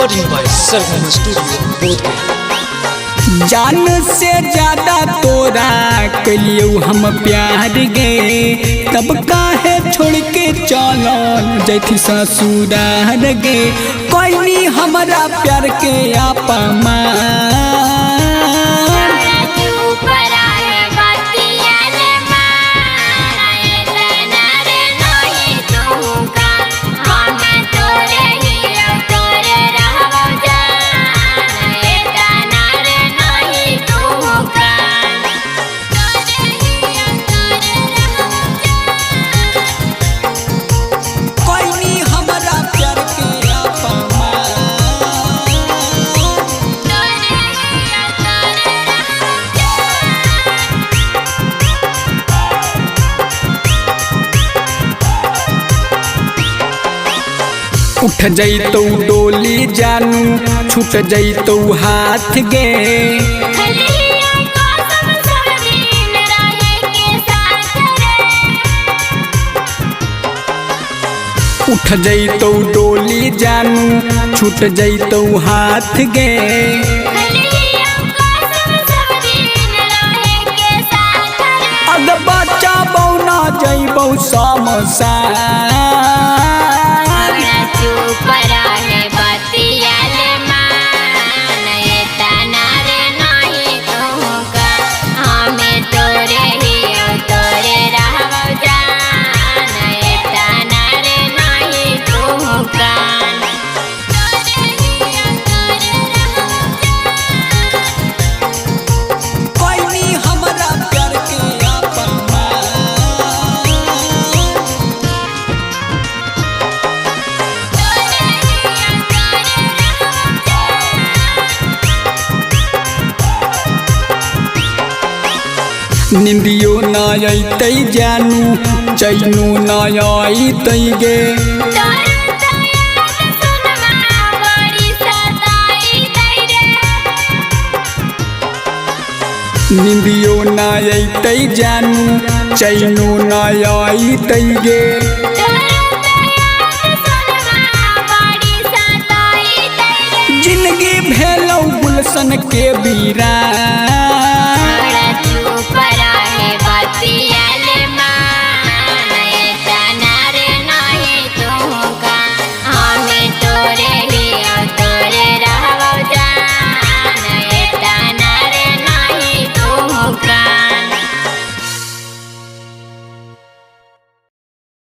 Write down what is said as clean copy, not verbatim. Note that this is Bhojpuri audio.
Recording by Sargam studio Bodhgaya. जान से ज्यादा तोरा कलियो हम प्यार गे, तब काहे छोड़ के चलो जैथी ससुरार गे। कोई नहीं हमारा प्यार के अपमान, उठ जैतो डोली जानू छूट जैतो हाथ गे। उठ जैतो डोली जानू छूट जैतो हाथ गे। अग बच्चा बौना जैबौ समसान, निंदियो न अतै जानू चैनो न अतै गे। निंदियो न अतै जानू चैनो न अतै गे। जिंदगी भेलौ गुलशन के बीरा।